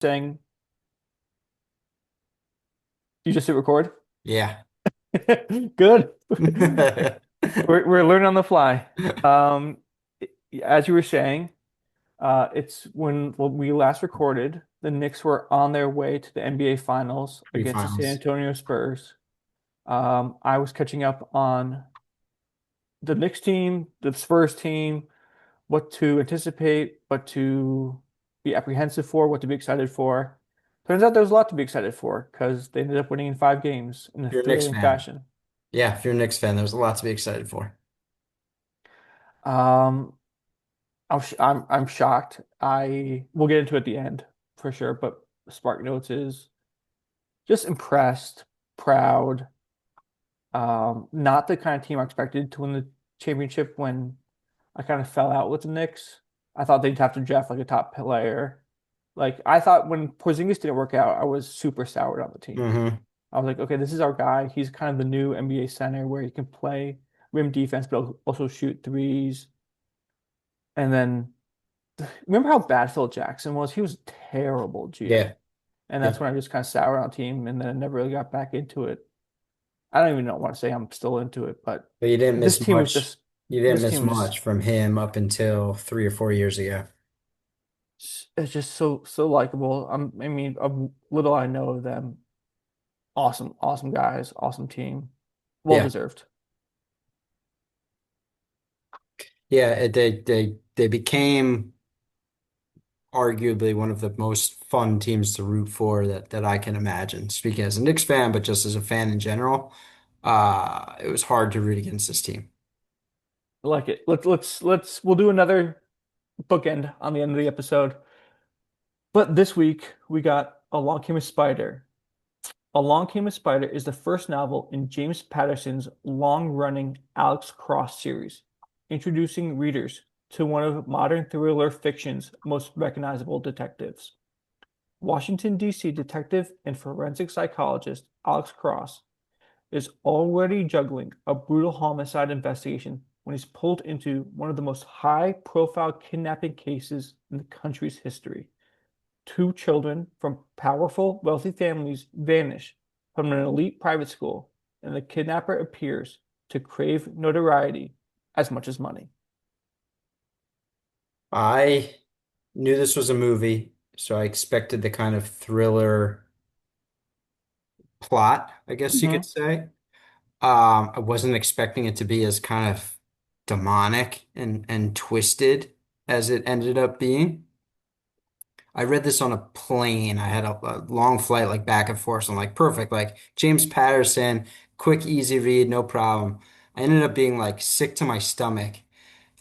Saying you just hit record. Yeah. Good. We're learning on the fly. Um, as you were saying, it's when we last recorded, the Knicks were on their way to the NBA Finals against the San Pre-finals. Antonio Spurs. I was catching up on the Knicks team, the Spurs team, what to anticipate, what to be apprehensive for, what to be excited for. Turns out there's a lot to be excited for because they ended up winning in 5 games in a If you're a Knicks thrilling fan. fashion. Yeah, if you're a Knicks fan, there's a lot to be excited for. Um, I'm shocked. I We'll get into it at the end for sure, but Spark Notes is just impressed, proud. Not the kind of team I expected to win the championship when I kind of fell out with the Knicks. I thought they'd have to draft like a top player. Like I thought when Porzingis didn't work out, I was super soured on the team. Hmm. I was like, okay, this is our guy. He's kind of the new NBA center where he can play rim defense, but also shoot threes. And then remember how bad Phil Jackson was? He was a terrible GM. Yeah. And Yeah. that's when I just kind of soured on the team and then I never really got back into it. I don't even know want to say I'm still into it, but But you didn't this miss team was much. just You didn't this miss team was much from him up until 3 or 4 years ago. it's just so likable. I mean, little I know of them, awesome, awesome guys, awesome team, well Yeah. deserved. Yeah. They became arguably one of the most fun teams to root for that I can imagine. Speaking as a Knicks fan, but just as a fan in general, it was hard to root against this team. I like it. We'll do another bookend on the end of the episode. But this week we got Along Came a Spider. Along Came a Spider is the first novel in James Patterson's long-running Alex Cross series, introducing readers to one of modern thriller fiction's most recognizable detectives. Washington, D.C. detective and forensic psychologist Alex Cross is already juggling a brutal homicide investigation when he's pulled into one of the most high-profile kidnapping cases in the country's history. Two children from powerful, wealthy families vanish from an elite private school, and the kidnapper appears to crave notoriety as much as money. I knew this was a movie, so I expected the kind of thriller plot, I guess you could Hmm. say. I wasn't expecting it to be as kind of demonic and twisted as it ended up being. I read this on a plane. I had a long flight, like back and forth. So I'm like, perfect. Like James Patterson, quick, easy read, no problem. I ended up being like sick to my stomach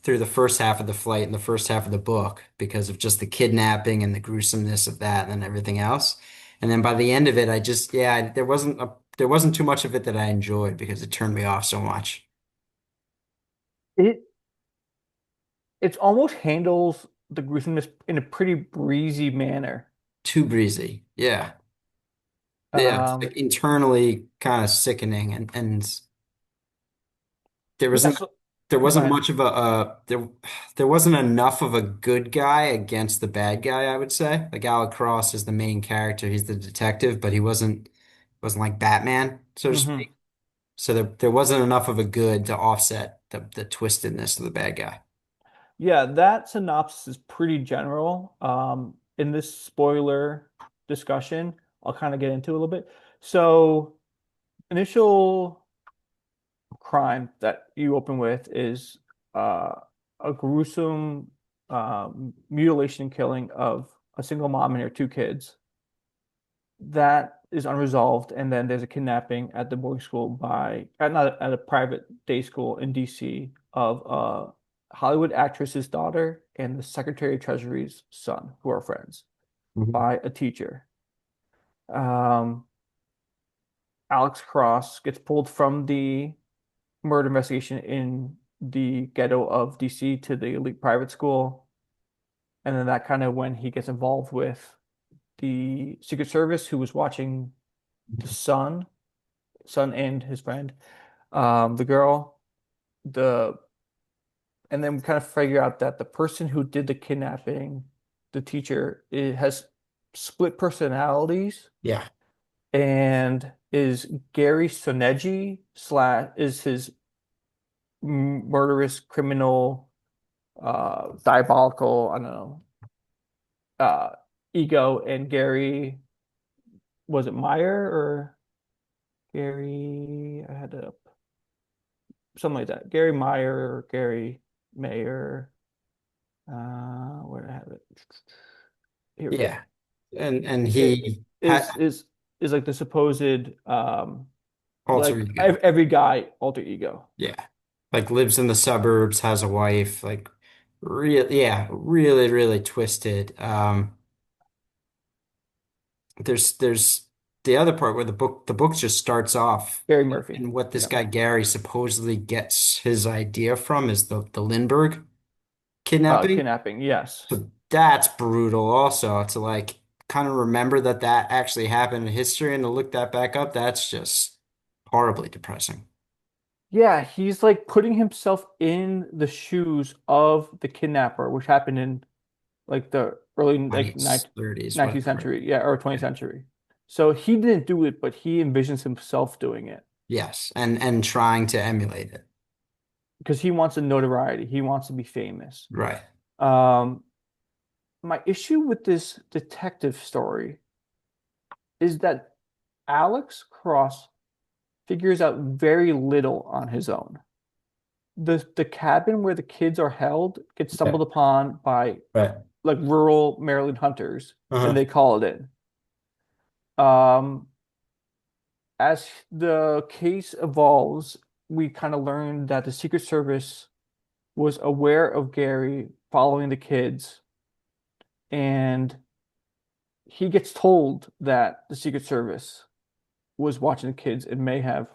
through the first half of the flight and the first half of the book because of just the kidnapping and the gruesomeness of that and everything else. And then by the end of it, I just, yeah, there wasn't too much of it that I enjoyed because it turned me off so much. It it almost handles the gruesomeness in a pretty breezy manner. Too breezy. Yeah. Yeah. It's Um, like internally kind of sickening and there yeah, wasn't so there go wasn't ahead. much of there wasn't enough of a good guy against the bad guy, I would say. Like Alec Cross is the main character, he's the detective, but he wasn't like Batman, so to Hmm. speak. So there wasn't enough of a good to offset the twistedness of the bad guy. Yeah, that synopsis is pretty general. In this spoiler discussion, I'll kind of get into a little bit. So, initial crime that you open with is uh, a gruesome mutilation and killing of a single mom and her two kids. That is unresolved, and then there's a kidnapping at the boarding school not at a private day school in DC of a Hollywood actress's daughter and the Secretary of Treasury's son, who are friends, Mhm. by a teacher. Um, Alex Cross gets pulled from the murder investigation in the ghetto of DC to the elite private school. And then that kind of when he gets involved with the Secret Service, who was watching the son and his friend, the girl, the and then we kind of figure out that the person who did the kidnapping, the teacher, it has split personalities Yeah. and is Gary Soneji slash is his murderous criminal diabolical, I don't know, uh ego, and Gary, was it Meyer or Gary? I had to something like that. Gary Meyer or Gary Mayer. Where did I have it? Here we Yeah. go. And It he had is like the supposed alter like ego. every guy alter ego. Yeah. Like lives in the suburbs, has a wife, like real yeah, really, really twisted. There's the other part where the book just starts off Gary Murphy. and what this Yeah. guy Gary supposedly gets his idea from is the Lindbergh kidnapping. Kidnapping, yes. So that's brutal also to like kind of remember that that actually happened in history and to look that back up, that's just horribly depressing. Yeah, he's like putting himself in the shoes of the kidnapper, which happened in like the early like 20s, 30s, 19th whatever. century, yeah, or 20th Yeah. century. So he didn't do it, but he envisions himself doing it Yes, and trying to emulate it. because he wants a notoriety. He wants to be famous. Right. Um, my issue with this detective story is that Alex Cross figures out very little on his own. The cabin where the kids are held gets Yeah. stumbled upon by Right. like rural Maryland hunters, and Uh-huh. they call it in. Um, as the case evolves, we kind of learn that the Secret Service was aware of Gary following the kids, and he gets told that the Secret Service was watching the kids and may have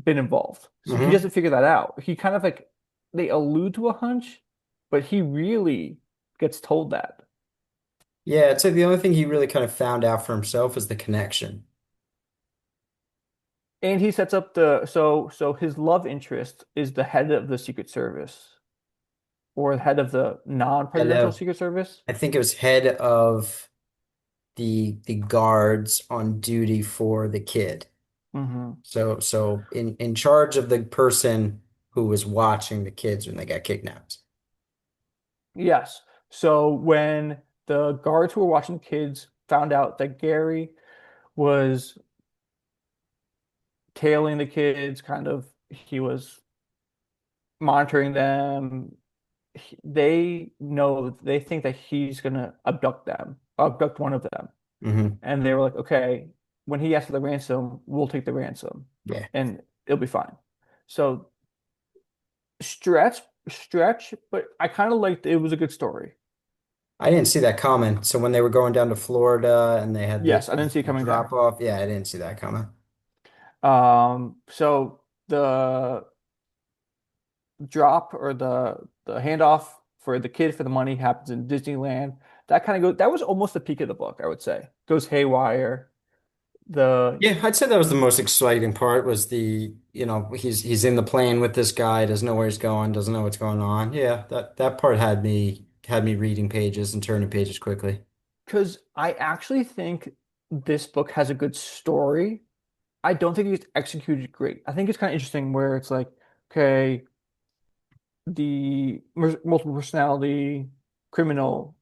been involved. So he Hmm. doesn't figure that out. He kind of like they allude to a hunch, but he really gets told that. Yeah, I'd say the only thing he really kind of found out for himself is the connection. And he sets up so his love interest is the head of the Secret Service or the head of the And non-presidential Secret Service. I think it was head of the guards on duty for the kid. Hmm. So in charge of the person who was watching the kids when they got kidnapped. Yes. So when the guards who were watching the kids found out that Gary was tailing the kids, kind of he was monitoring them, they think that he's gonna abduct one of them. Hmm. And they were like, okay, when he asks for the ransom, we'll take the ransom Yeah. and it'll be fine. So stretch, stretch, but I kind of liked it was a good story. I didn't see that coming. So when they were going down to Florida and they had Yes, I didn't see it the coming drop there. off, yeah, I didn't see that coming. So the drop or the handoff for the kid for the money happens in Disneyland. That was almost the peak of the book, I would say. Goes haywire. The Yeah, I'd say that was the most exciting part was he's in the plane with this guy, doesn't know where he's going, doesn't know what's going on. Yeah, that part had me reading pages and turning pages quickly. Because I actually think this book has a good story. I don't think it's executed great. I think it's kind of interesting where it's like, okay, the multiple personality criminal,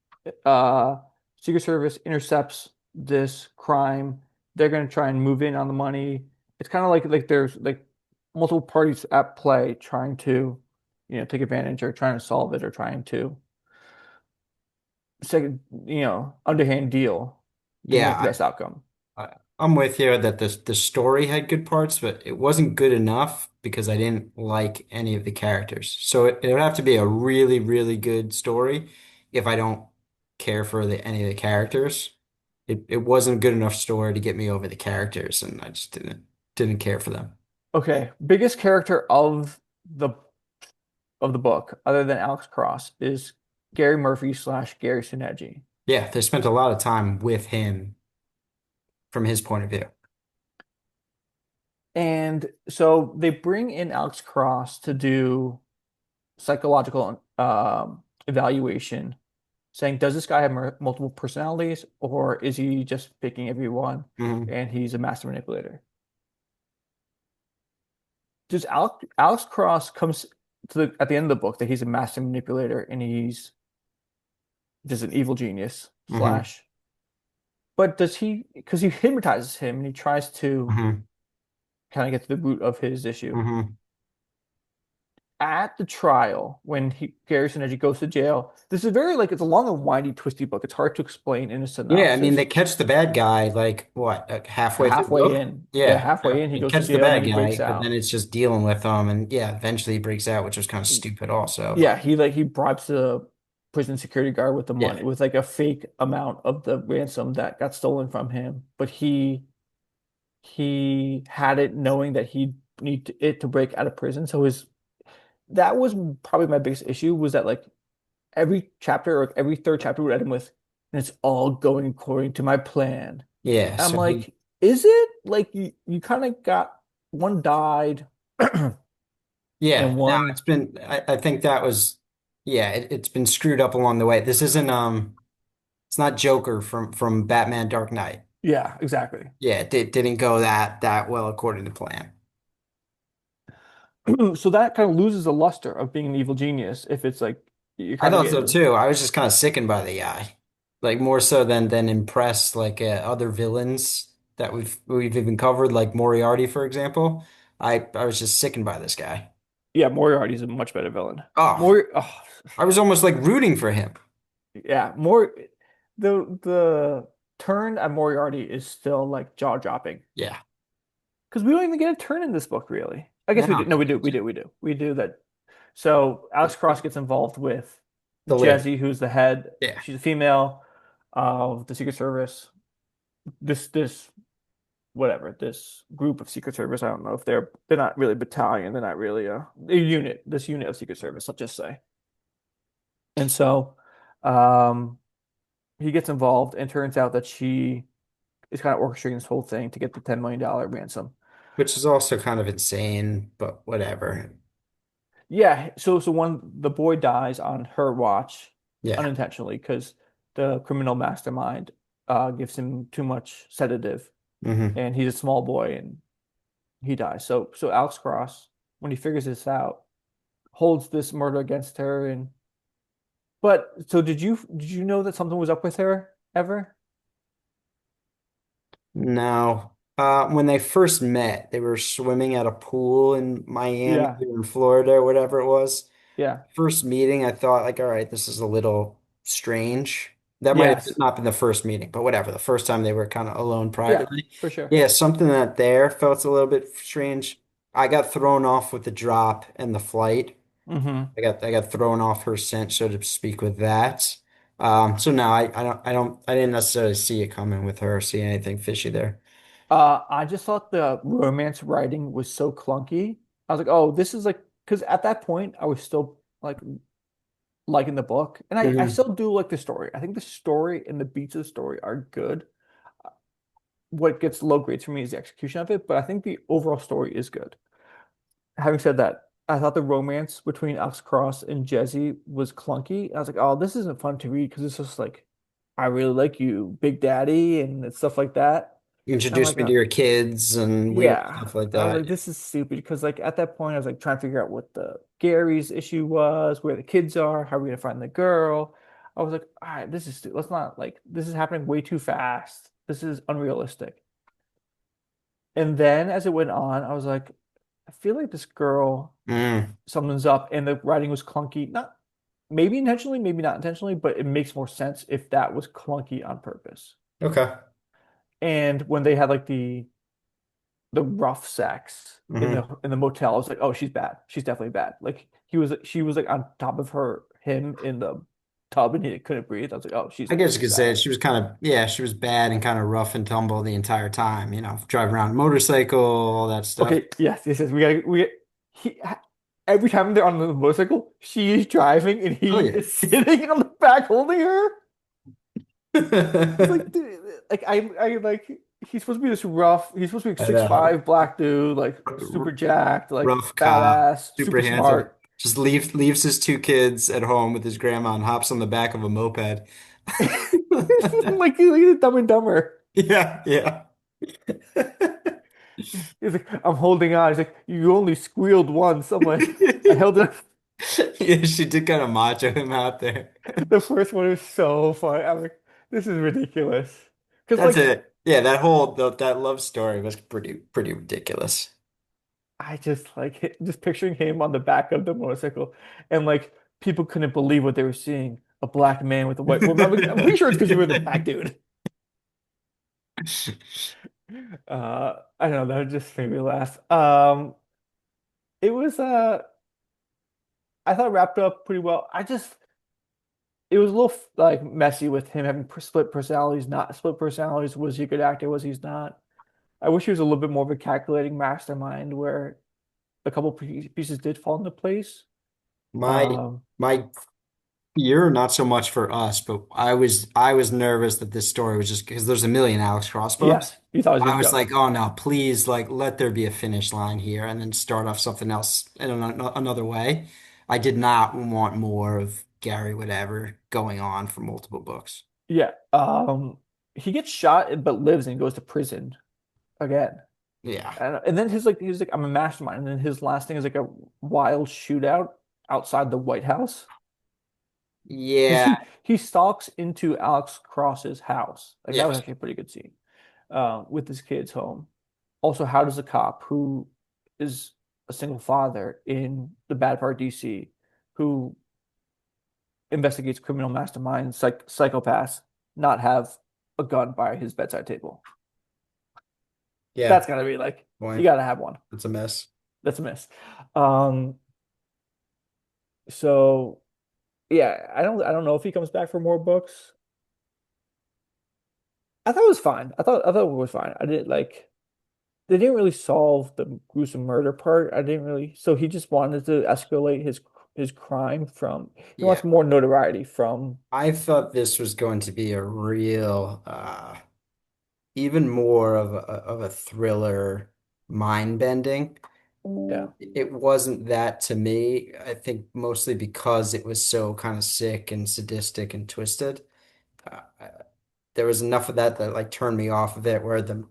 uh, Secret Service intercepts this crime. They're going to try and move in on the money. It's kind of like there's like multiple parties at play trying to, take advantage or trying to solve it or trying to second, underhand deal to get the Yeah, best outcome. I'm with you that the story had good parts, but it wasn't good enough because I didn't like any of the characters. So it would have to be a really, really good story if I don't care for any of the characters. It wasn't a good enough story to get me over the characters, and I just didn't care for them. Okay, biggest character of the book, other than Alex Cross, is Gary Murphy slash Gary Sineji. Yeah, they spent a lot of time with him from his point of view. And so they bring in Alex Cross to do psychological evaluation saying, does this guy have multiple personalities, or is he just picking everyone Hmm. and he's a master manipulator? Just Alex Cross comes to at the end of the book that he's a master manipulator and he's just an evil genius Hmm. slash. But does he? Because he hypnotizes him and he tries to Hmm. kind of get to the root of his issue. Hmm. At the trial, when Garrison Edgy goes to jail, this is very like it's a long and windy, twisty book. It's hard to explain in a Yeah, I mean, synopsis. they catch the bad guy like what, like halfway through the Halfway book? in, yeah, Yeah, halfway in, he they goes to catch the jail and then bad he breaks guy, but then out. it's just dealing with him, and yeah, eventually he breaks out, which was kind of stupid, also. Yeah, he bribes the prison security guard with the Yeah, money, with like a fake amount of the ransom that got stolen from him. But he had it knowing that he need it to break out of prison. So his that was probably my biggest issue was that like every chapter or every third chapter would end with, and it's all going according to my plan. yeah. I'm So he, like, is it? Like you kind of got one died yeah, and no, one, it's been. I think that was, yeah, it's been screwed up along the way. This isn't it's not Joker from Batman Dark Knight. yeah, exactly. Yeah, it didn't go that well according to plan. So that kind of loses the luster of being an evil genius if it's like you're I kind of thought so getting too. I was just kind of sickened by the guy, like more so than impressed like other villains that we've even covered, like Moriarty, for example. I was just sickened by this guy. yeah, Moriarty's a much better villain. Oh, Mori oh, I was almost like rooting for him. yeah, more the turn at Moriarty is still like jaw-dropping. Yeah, Because we don't even get a turn in this book, really. I guess we do. no, No, we do that. So Alex Cross gets involved with the lid. Jesse, who's the head. Yeah, She's a female of the Secret Service. This whatever this group of Secret Service. I don't know if they're not really battalion. They're not really a unit. This unit of Secret Service, let's just say. And so, um, he gets involved, and turns out that she is kind of orchestrating this whole thing to get the $10 million ransom. which is also kind of insane, but whatever. Yeah, so when the boy dies on her watch Yeah. unintentionally because the criminal mastermind gives him too much sedative Hmm. and he's a small boy and he dies. So Alex Cross, when he figures this out, holds this murder against her and but so did you know that something was up with her ever? No. When they first met, they were swimming at a pool in Miami Yeah. or in Florida or whatever it was. Yeah. First meeting, I thought like, all right, this is a little strange. That might have Yes. not been the first meeting, but whatever. The first time they were kind of alone Yeah, privately. for sure. Yeah, something that there felt a little bit strange. I got thrown off with the drop and the flight. Hmm. I got thrown off her scent, so to speak, with that. So no, I didn't necessarily see it coming with her, see anything fishy there. I just thought the romance writing was so clunky. I was like, oh, this is like, because at that point I was still like liking the book, and I Hmm. still do like the story. I think the story and the beats of the story are good. What gets low grades for me is the execution of it, but I think the overall story is good. Having said that, I thought the romance between Alex Cross and Jesse was clunky. I was like, oh, this isn't fun to read because it's just like, I really like you, Big Daddy, and stuff like that. You And I'm introduced like, me to your kids and weird yeah. stuff like I was that. like, this is stupid because like at that point I was like trying to figure out what the Gary's issue was, where the kids are, how are we gonna find the girl. I was like, all right, let's not like this is happening way too fast. This is unrealistic. And then as it went on, I was like, I feel like this girl, Mm, something's up, and the writing was clunky. Not maybe intentionally, maybe not intentionally, but it makes more sense if that was clunky on purpose. okay. And when they had like the rough sex Hmm. in the motel. I was like, oh, she's bad. She's definitely bad. Like she was like on top of him in the tub and he couldn't breathe. I was like, oh, I guess you she's could say bad. she was kind of, yeah, she was bad and kind of rough and tumble the entire time, driving around a motorcycle, all that stuff. Okay, yes. He every time they're on the motorcycle, she is driving and Oh he yeah. is sitting on the back holding her. It's like, dude, like I like he's supposed to be this rough. He's supposed to be like I six know. five black dude, like super jacked, like Rough cop, badass, super super handsome. smart. Just leaves his two kids at home with his grandma and hops on the back of a moped. Like he's Dumb and Dumber. Yeah, yeah. He's like, I'm holding on. He's like, you only squealed once. I'm like, I held it. Yeah, she did kind of macho him out there. The first one was so funny. I'm like, this is ridiculous. Because That's like, it. Yeah, that whole that love story was pretty ridiculous. I just like just picturing him on the back of the motorcycle, and like people couldn't believe what they were seeing. A black man with a white woman. I'm pretty sure it's because you were the black dude. I don't know. That just made me laugh. It was I thought it wrapped up pretty well. It was a little like messy with him having split personalities, not split personalities. Was he a good actor? Was he's not? I wish he was a little bit more of a calculating mastermind where a couple pieces did fall into place. My Um, my fear, not so much for us, but I was nervous that this story was just because there's a million Alex Cross books. yes, you thought he was I gonna was go. like, oh no, please, like let there be a finish line here and then start off something else in another way. I did not want more of Gary whatever going on for multiple books. Yeah. He gets shot but lives and goes to prison again. Yeah. And then he's like I'm a mastermind. And then his last thing is like a wild shootout outside the White House. Because Yeah. he stalks into Alex Cross's house. Like that was Yes. actually a pretty good scene. With his kids home. Also, how does a cop who is a single father in the bad part of DC, who investigates criminal masterminds, psychopaths, not have a gun by his bedside table? Yeah. That's gotta be like you Boy, gotta have one. it's a mess. That's a miss. Um, so yeah, I don't know if he comes back for more books. I thought it was fine. I thought it was fine. I didn't like they didn't really solve the gruesome murder part. I didn't really. So he just wanted to escalate his crime from. He Yeah. wants more notoriety from. I thought this was going to be a real even more of a thriller, mind bending. Yeah, It wasn't that to me. I think mostly because it was so kind of sick and sadistic and twisted. There was enough of that like turned me off of it, where the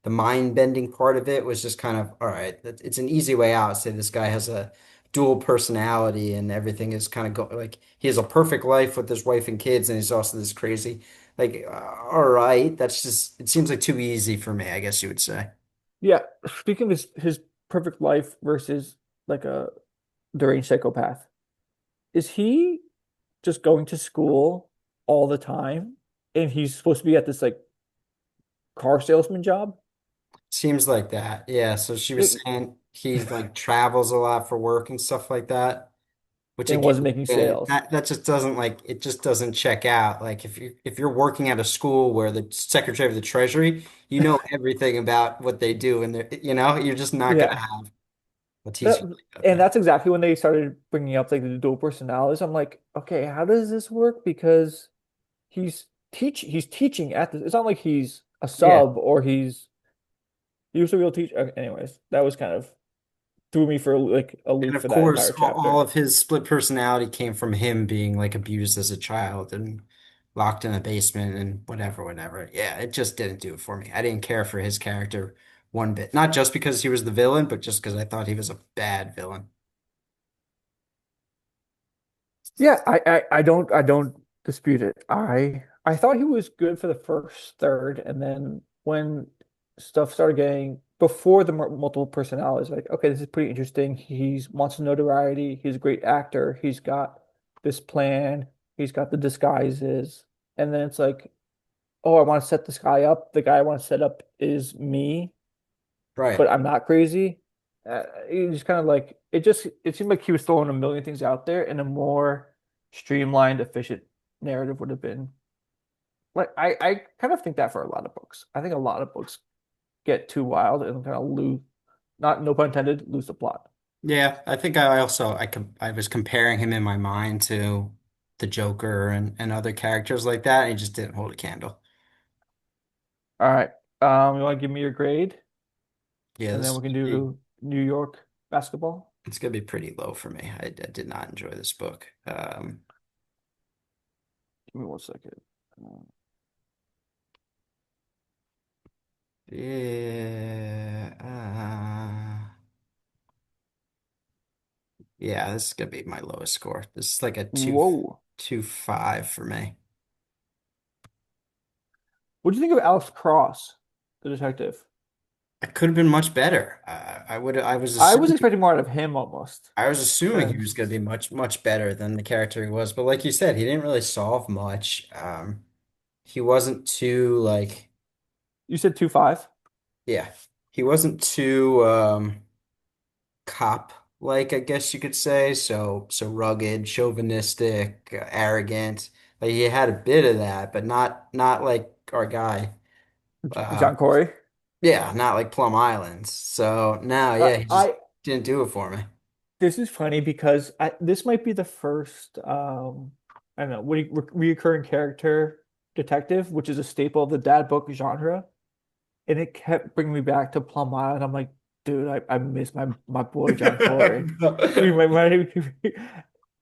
mind bending part of it was just kind of all right. It's an easy way out. Say this guy has a dual personality and everything is kind of go like he has a perfect life with his wife and kids, and he's also this crazy. Like, all right, that's just it seems like too easy for me, I guess you would say. yeah. Speaking of his perfect life versus like a deranged psychopath, is he just going to school all the time, and he's supposed to be at this like car salesman job? Seems like that. Yeah. So she was It, saying he like travels a lot for work and stuff like that, which and again, wasn't making sales. that just doesn't like it just doesn't check out. Like if you're working at a school where the Secretary of the Treasury, you know everything about what they do, and you're just not gonna Yeah. have a That, teacher like that and there. that's exactly when they started bringing up like the dual personalities. I'm like, okay, how does this work? Because he's teaching at this. It's not like he's a Yeah. sub or he was a real teacher. Anyways, that was kind of threw me for like a And loop of for that course, entire all chapter. of his split personality came from him being like abused as a child and locked in a basement and whatever, whatever. Yeah, it just didn't do it for me. I didn't care for his character one bit. Not just because he was the villain, but just because I thought he was a bad villain. Yeah, I don't dispute it. I thought he was good for the first third, and then when stuff started getting before the multiple personalities, like okay, this is pretty interesting. He's wants notoriety. He's a great actor. He's got this plan. He's got the disguises, and then it's like, oh, I want to set this guy up. The guy I want to set up is me, Right. but I'm not crazy. It just kind of like it seemed like he was throwing a million things out there, and a more streamlined, efficient narrative would have been like I kind of think that for a lot of books. I think a lot of books get too wild and kind of lose, not no pun intended, lose the plot. Yeah, I think I also I was comparing him in my mind to the Joker and other characters like that, and he just didn't hold a candle. All right, you want to give me your grade, Yeah, and then this we is can big. do New York basketball. It's gonna be pretty low for me. I did not enjoy this book. Give me 1 second. Yeah, yeah, this is gonna be my lowest score. This is like a Whoa. 2.5 for me. What do you think of Alex Cross, the detective? It could have been much better. I was expecting more out of him almost. I was assuming he And was going to be much better than the character he was. But like you said, he didn't really solve much. He wasn't too like, you said 2.5? yeah, he wasn't too cop like, I guess you could say. So rugged, chauvinistic, arrogant. Like he had a bit of that, but not like our guy. Uh, John Corey. yeah, not like Plum Islands. So no, Uh, yeah, he just I didn't do it for me. This is funny because this might be the first I don't know, reoccurring character detective, which is a staple of the dad book genre, and it kept bringing me back to Plum Island. I'm like, dude, I miss my boy John Corey. We might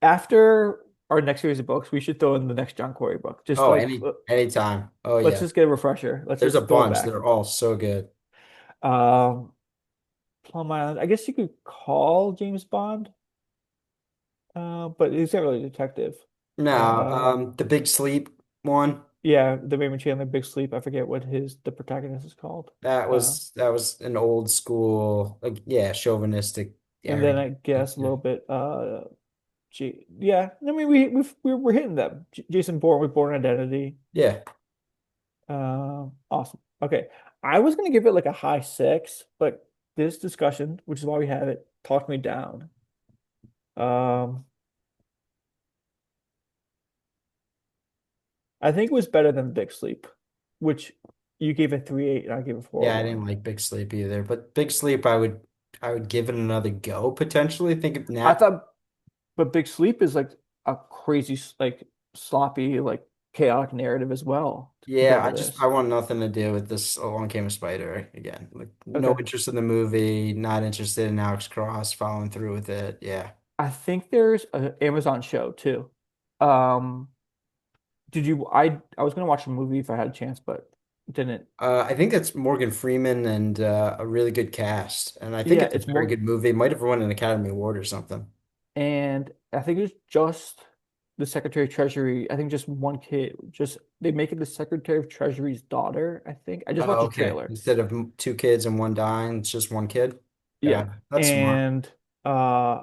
after our next series of books, we should throw in the next John Corey book. Just Oh, like anytime. Oh let's yeah. just get a refresher. Let's There's a just throw it bunch. back. They're all so good. Um, Plum Island. I guess you could call James Bond, but he's not really a detective. No, Uh, the Big Sleep one, yeah, the Raymond Chandler Big Sleep. I forget what the protagonist is called. that was an old school, like yeah, chauvinistic, And then arrogant I guess a little character. bit. Yeah. I mean, we're hitting them. Jason Bourne with Bourne Identity. Yeah. Awesome. Okay, I was gonna give it like a high six, but this discussion, which is why we have it, talked me down. Um, I think it was better than Big Sleep, which you gave it 3.8 and I gave it Yeah, I 4.1. didn't like Big Sleep either, but Big Sleep I would give it another go potentially. Think of I now. thought, but Big Sleep is like a crazy, like sloppy, like chaotic narrative as well Yeah, compared to I this. want nothing to do with this Along Came a Spider again. Like no Okay. interest in the movie, not interested in Alex Cross following through with it. Yeah. I think there's an Amazon show too. Um, I was gonna watch a movie if I had a chance, but didn't. I think that's Morgan Freeman and a really good cast. And I think Yeah, it's a it's very more, good movie. It might have won an Academy Award or something. and I think it's just the Secretary of Treasury. I think just one kid. Just they make it the Secretary of Treasury's daughter. I think I just watched Oh, a okay. trailer. Instead of two kids and one dying, it's just one kid. Yeah, That's smart. and uh,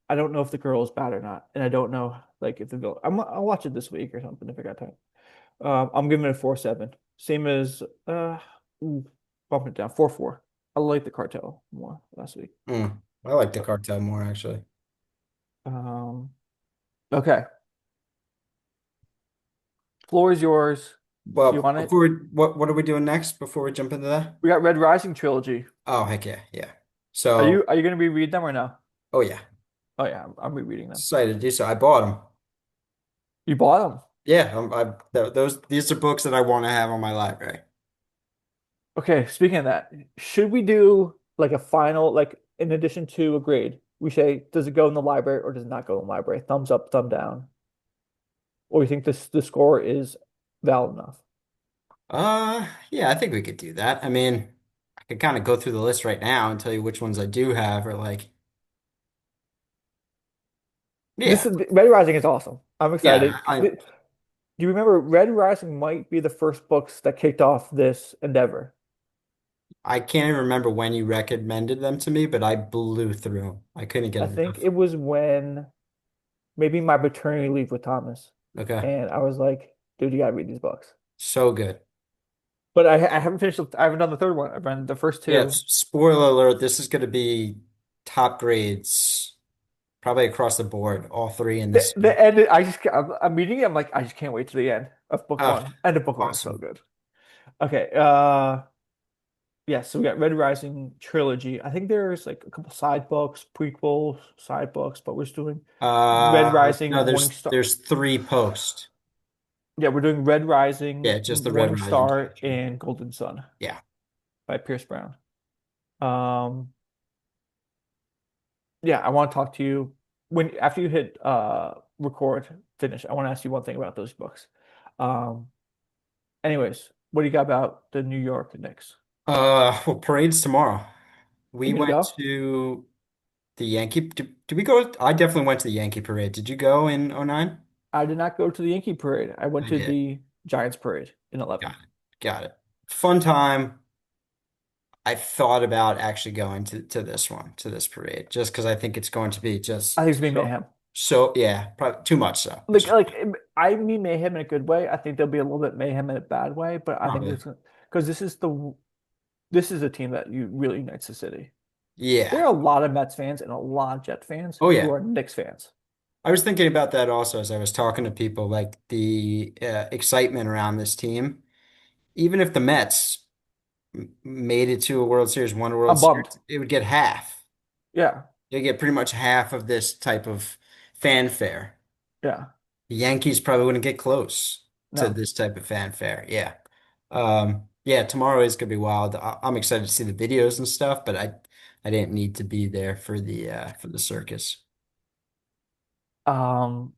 I don't know if the girl is bad or not, and I don't know like if the villain. I'll watch it this week or something if I got time. I'm giving it a 4.7. Same as ooh, bumping it down 4.4. I like the cartel more last week. I like the Uh, cartel more actually. Um, okay, floor is yours. You Well, want it? what are we doing next before we jump into that? We got Red Rising trilogy. Oh, heck yeah, yeah. Are So, you gonna reread them or no? oh yeah, Oh yeah, I'm rereading them. excited to do so. I bought them. You bought them. Yeah, these are books that I want to have on my library. Okay, speaking of that, should we do like a final, like in addition to a grade, we say, does it go in the library or does it not go in the library? Thumbs up, thumb down. Or you think the score is valid enough? Yeah, I think we could do that. I mean, I could kind of go through the list right now and tell you which ones I do have or like, This yeah, is Red Rising is awesome. I'm yeah, excited. Do you remember Red Rising might be the first books that kicked off this endeavor? I can't even remember when you recommended them to me, but I blew through 'em. I couldn't get I think enough. it was when maybe my paternity leave with Thomas, Okay. and I was like, dude, you gotta read these books. So good. But I haven't finished. I haven't done the third one. I've done the first Yeah, two. spoiler alert, this is going to be top grades probably across the board, all three in this The series. end. I'm reading it. I'm like, I just can't wait to the end of book Oh, one. End of book one is so awesome. good. Okay. Yeah. So we got Red Rising trilogy. I think there's like a couple side books, prequels, side books, but we're just doing Red No, Rising, Morning Star. there's three post. Yeah, we're doing Red Rising, Yeah, just the Red Morning Rising Star, trilogy. and Golden Sun Yeah. by Pierce Brown. Um, Yeah, I want to talk to you when after you hit record finish. I want to ask you one thing about those books. Um, anyways, what do you got about the New York Knicks? Well, parade's tomorrow. You We gonna went go? to the Yankee. Did we go? I definitely went to the Yankee parade. Did you go in '09? I did not go to the Yankee parade. I went I to did. the Giants parade in Got 11. it. Got it. Fun time. I thought about actually going to this one, to this parade, just because I think it's going to be I just think it's gonna be mayhem. yeah, probably too much so. Like I mean mayhem in a good way. I think there'll be a little bit mayhem in a bad way, but I think Probably. it's because this is a team that you really unites the city. There Yeah. are a lot of Mets fans and a lot of Jet fans Oh who yeah. are Knicks fans. I was thinking about that also as I was talking to people, like the excitement around this team. Even if the Mets made it to a World Series, won a World I'm bummed. Series, it would get half. Yeah, They get pretty much half of this type of fanfare. yeah. The Yankees probably wouldn't get close to No. this type of fanfare. Yeah. Yeah, tomorrow is gonna be wild. I'm excited to see the videos and stuff, but I didn't need to be there for the circus. Um,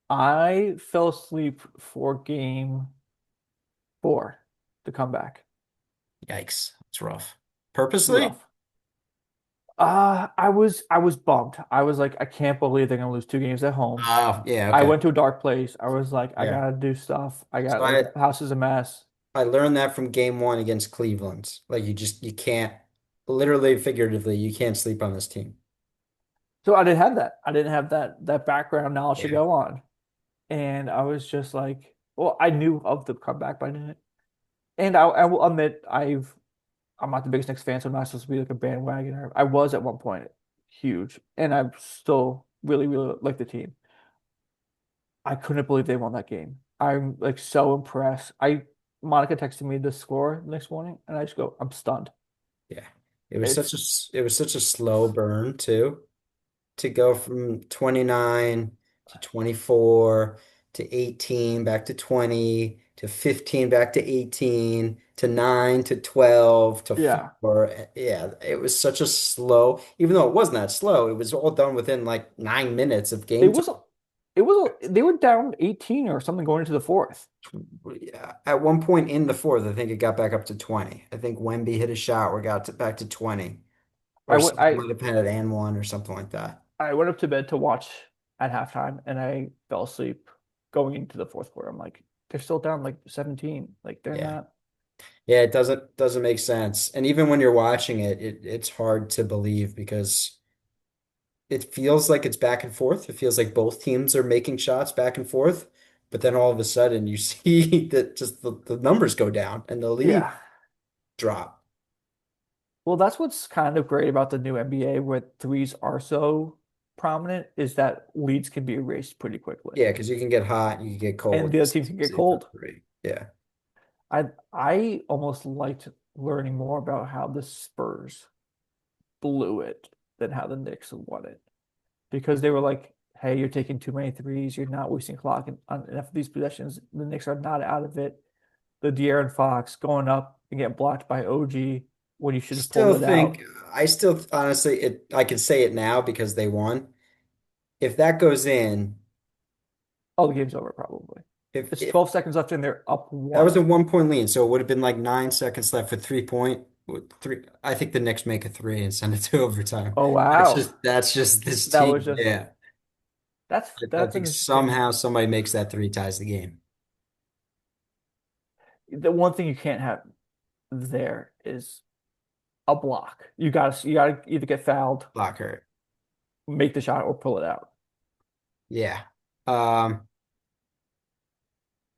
I fell asleep for game 4, the comeback. Yikes. It's rough. It's Purposely? rough. I was bummed. I was like, I can't believe they're gonna lose 2 games at home. Oh, yeah, I okay. went to a dark place. I was like, I Yeah. gotta do stuff. I So got like house is a mess. I learned that from game one against Cleveland. Like you can't literally figuratively you can't sleep on this team. So I didn't have that. I didn't have that background knowledge to Yeah. go on. And I was just like, well, I knew of the comeback, but I didn't. And I will admit, I'm not the biggest Knicks fan, so I'm not supposed to be like a bandwagoner. I was at one point huge, and I still really, really like the team. I couldn't believe they won that game. I'm like so impressed. Monica texted me the score the next morning, and I just go, I'm stunned. Yeah. It's It was such a slow burn too, to go from 29 to 24 to 18 back to 20 to 15 back to 18 to 9 to 12 to yeah. 4. Yeah, it was such a slow, even though it wasn't that slow, it was all done within like 9 minutes of It game was time. they were down 18 or something going into the fourth. Yeah. At one point in the fourth, I think it got back up to 20. I think Wemby hit a shot where it got back to 20, I or went something I might have had and one or something like that. I went up to bed to watch at halftime, and I fell asleep going into the fourth quarter. I'm like, they're still down like 17. Like they're Yeah. not. Yeah, it doesn't make sense. And even when you're watching it, it's hard to believe because it feels like it's back and forth. It feels like both teams are making shots back and forth, but then all of a sudden you see that just the numbers go down and the lead Yeah. drop. Well, that's what's kind of great about the new NBA where threes are so prominent is that leads can be erased pretty quickly. Yeah, because you can get hot, you can get And cold. the other It's team can get easy for cold. three. Yeah. I almost liked learning more about how the Spurs blew it than how the Knicks won it. Because they were like, hey, you're taking too many threes, you're not wasting clock on enough of these possessions. The Knicks are not out of it. The De'Aaron Fox going up and getting blocked by OG when you should have pulled Still it think out. I still honestly I can say it now because they won. If that goes in, Oh, the game's over probably. It's if 12 seconds left and they're up that was one. a 1 point lead, so it would have been like 9 seconds left with 3 point. With three, I think the Knicks make a three and send it to overtime. Oh wow. That's just this That was team. just Yeah, I that's an think interesting. somehow somebody makes that three, ties the game. The one thing you can't have there is a block. You gotta either get fouled, Block hurt. make the shot, or pull it out. Yeah. Um.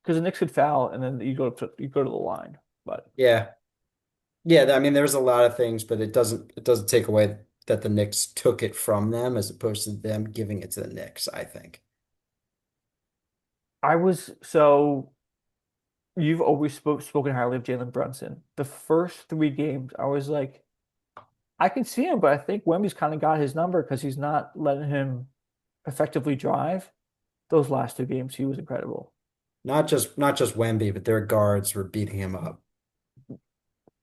Because the Knicks could foul and then you go to the line. But Yeah. Yeah. I mean, there's a lot of things, but it doesn't take away that the Knicks took it from them as opposed to them giving it to the Knicks, I think. I was so you've always spoken highly of Jalen Brunson. The first 3 games, I was like, I can see him, but I think Wemby's kind of got his number because he's not letting him effectively drive. Those last 2 games, he was incredible. Not just Wemby, but their guards were beating him up.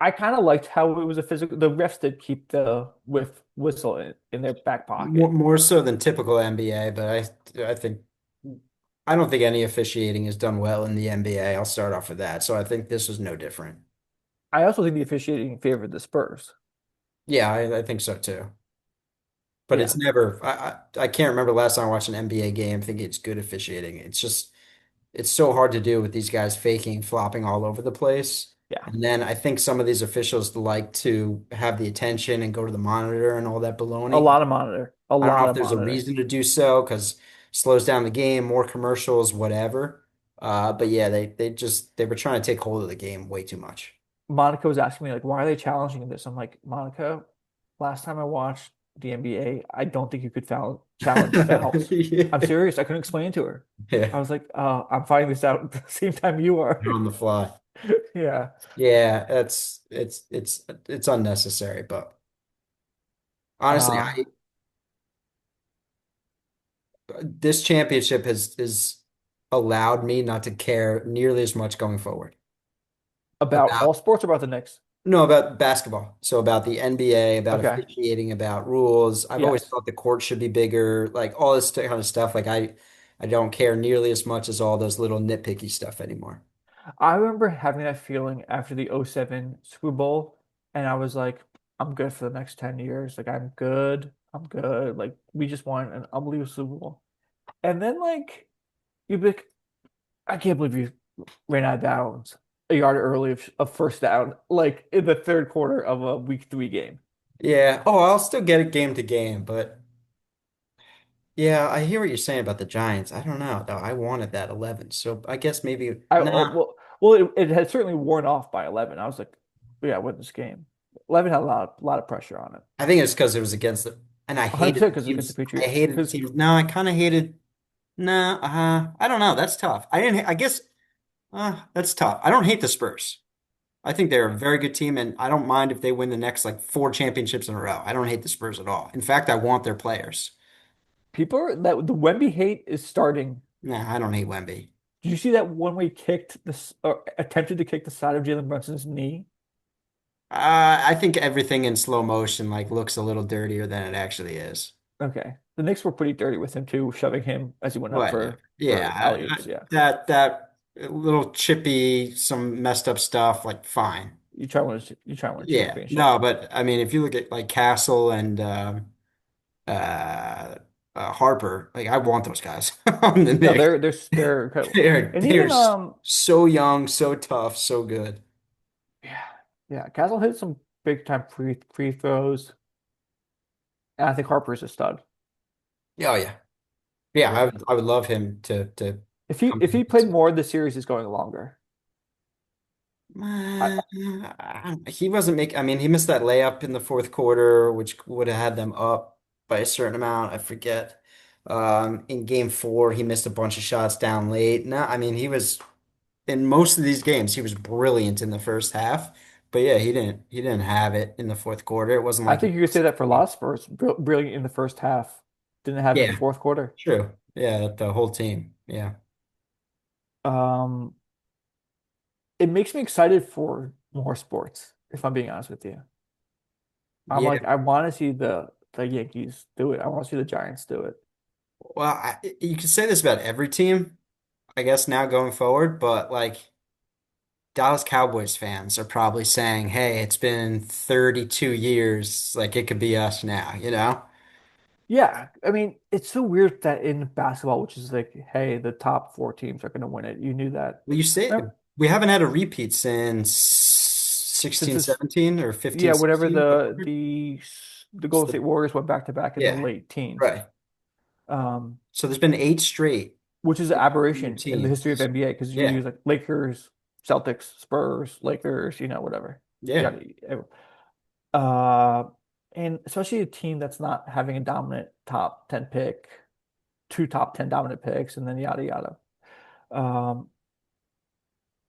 I kind of liked how it was a physical. The refs did keep the with whistle in their back More, pocket. more so than typical NBA, but I think I don't think any officiating is done well in the NBA. I'll start off with that. So I think this was no different. I also think the officiating favored the Spurs. Yeah, I think so too. But it's Yeah, never I can't remember the last time I watched an NBA game thinking it's good officiating. It's just it's so hard to do with these guys faking, flopping all over the place. yeah. And then I think some of these officials like to have the attention and go to the monitor and all that A baloney. lot of monitor. A I don't know lot if of there's a monitor. reason to do so because slows down the game, more commercials, whatever. But yeah, they were trying to take hold of the game way too much. Monica was asking me like, why are they challenging this? I'm like, Monica, last time I watched the NBA, I don't think you could challenge fouls. I'm Yeah. serious. I couldn't explain to her. Yeah, I was like, I'm finding this out at the same time you are. on the fly. Yeah. Yeah, it's unnecessary, but honestly, Uh, I this championship has allowed me not to care nearly as much going forward about about all sports or about the Knicks? no about basketball. So about the NBA, about Okay. officiating, about rules. I've always Yes. thought the court should be bigger, like all this kind of stuff. Like I don't care nearly as much as all those little nitpicky stuff anymore. I remember having that feeling after the '07 Super Bowl, and I was like, I'm good for the next 10 years. Like, I'm good. I'm good. Like, we just won an unbelievable Super Bowl. And then, like, you'd be like, I can't believe you ran out of bounds a yard early of first down, like in the third quarter of a week 3 game. Yeah. Oh, I'll still get it game to game, but yeah, I hear what you're saying about the Giants. I don't know, though. I wanted that 11. So I guess maybe nah. It had certainly worn off by 11. I was like, yeah, win this game. 11 had a lot of pressure on it. I think it's because it was against the and I hated 100% the because against the teams. I Patriots. hated the Because teams. No, I kind of hated no, I don't know. That's tough. I didn't I guess that's tough. I don't hate the Spurs. I think they're a very good team, and I don't mind if they win the next like four championships in a row. I don't hate the Spurs at all. In fact, I want their players. that the Wemby hate is starting. Nah, I don't hate Wemby. Did you see that one where he kicked this or attempted to kick the side of Jalen Brunson's knee? I think everything in slow motion like looks a little dirtier than it actually is. Okay. The Knicks were pretty dirty with him too, shoving him as he went up Whatever. for Yeah, alley-oops. Yeah. that little chippy, some messed up stuff, like fine. You try to win a Yeah, championship. no, but I mean, if you look at like Castle and uh, Harper, like I want those guys on the No, Knicks. they're incredible. They're And they're even so young, so tough, so good. yeah, yeah, Castle hit some big time free throws. And I think Harper's a stud. Oh yeah, yeah. Yeah. I would love him to If he come if to the he played more, the series is going longer. I, He wasn't making. I mean, he missed that layup in the fourth quarter, which would have had them up by a certain amount. I forget. In game four, he missed a bunch of shots down late. No, I mean, he was in most of these games, he was brilliant in the first half. But yeah, he didn't have it in the fourth quarter. It wasn't I like he think you could say was. that for a lot of Spurs. Brilliant in the first half, didn't have it in the Yeah, fourth quarter. true. Yeah, the whole team. Yeah. Um, it makes me excited for more sports, if I'm being honest with you. I'm Yeah. like, I want to see the Yankees do it. I want to see the Giants do it. Well, you can say this about every team, I guess, now going forward, but like Dallas Cowboys fans are probably saying, hey, it's been 32 years. Like it could be us now, you know? Yeah, I mean, it's so weird that in basketball, which is like, hey, the top 4 teams are going to win it. You knew that. Well, you say Remember, we haven't had a repeat since since 16, this, 17 or 15, yeah, whenever 16. the It's Golden the, State Warriors went back to back in the yeah, late teens, right. um, So there's been eight straight which is an new aberration in the history of teams. NBA because you Yeah. use like Lakers, Celtics, Spurs, Lakers, whatever. Yeah. Yeah, uh, and especially a team that's not having a dominant top 10 pick, 2 top 10 dominant picks, and then yada yada. Um,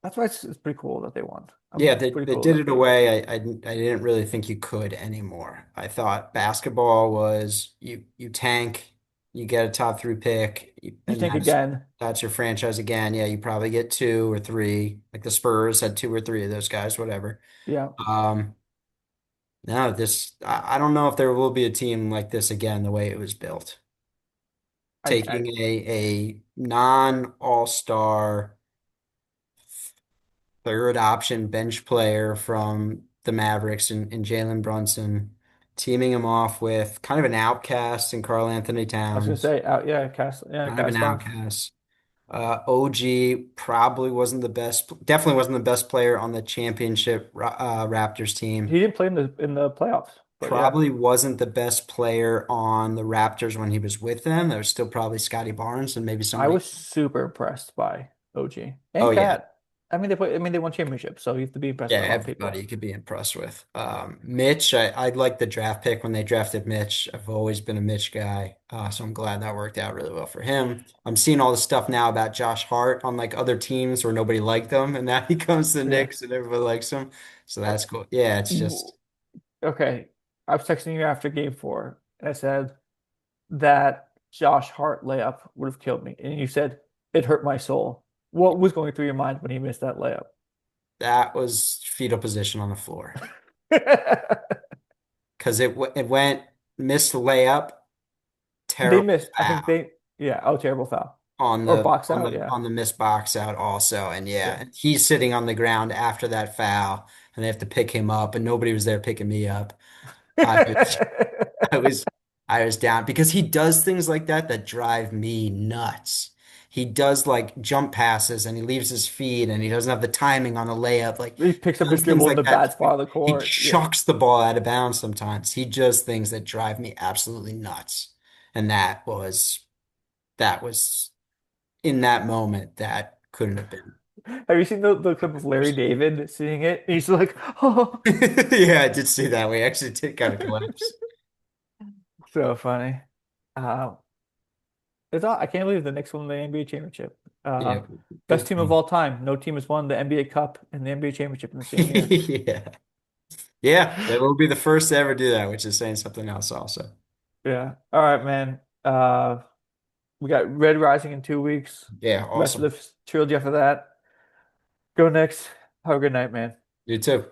that's why it's pretty cool that they won. Yeah, It's pretty they cool did that it they. away. I didn't really think you could anymore. I thought basketball was you tank. you get a top three pick, You and think again. that's your franchise again. Yeah, you probably get two or three. Like the Spurs had two or three of those guys, whatever. Yeah, Um, no, I don't know if there will be a team like this again, the way it was built. I Taking a non-all-star third option bench player from the Mavericks and Jalen Brunson, teaming him off with kind of an outcast in Karl Anthony was gonna Towns, say out. Yeah, kind of an cast off. outcast. OG probably wasn't the best, definitely wasn't the best player on the championship Raptors team. He didn't play in the playoffs, but yeah, Probably wasn't the best player on the Raptors when he was with them. There was still probably Scotty Barnes and maybe I somebody. was super impressed by OG Oh and yeah, Cat. I mean, they won championships, so you have to be impressed yeah, by a lot of everybody people. you could be impressed with. Mitch, I like the draft pick when they drafted Mitch. I've always been a Mitch guy, so I'm glad that worked out really well for him. I'm seeing all the stuff now about Josh Hart on like other teams where nobody liked him, and now he comes to the Yeah. Knicks and everybody likes him. So Uh, that's cool. Yeah, it's w- just Okay. I was texting you after game four, and I said that Josh Hart layup would have killed me, and you said it hurt my soul. What was going through your mind when he missed that layup? that was fetal position on the floor because it went missed the layup, They terrible missed. I think foul. yeah, oh, terrible foul or box out. Yeah, On the missed box out also. And yeah. yeah, he's sitting on the ground after that foul and they have to pick him up and nobody was there picking me up. I was I was I was down because he does things like that drive me nuts. He does like jump passes and he leaves his feet and he doesn't have the timing on the layup. Like He picks he up his does things dribble in like the that. bad spot of the He court. Yeah. chucks the ball out of bounds sometimes. He does things that drive me absolutely nuts. And that was in that moment, that couldn't have been. Have you seen the clip of Larry David seeing it? He's like, oh, Yeah, I did see that. We actually did kind of collapse. so funny. Uh, I can't believe the Knicks won the NBA championship. Yeah, Best good team of thing. all time. No team has won the NBA Cup and the NBA championship in the same year. Yeah. Yeah, they will be the first to ever do that, which is saying something else also. Yeah. All right, man. We got Red Rising in 2 weeks. Yeah, Rest of awesome. the trilogy after that. Go Knicks. Have a good night, man. You too.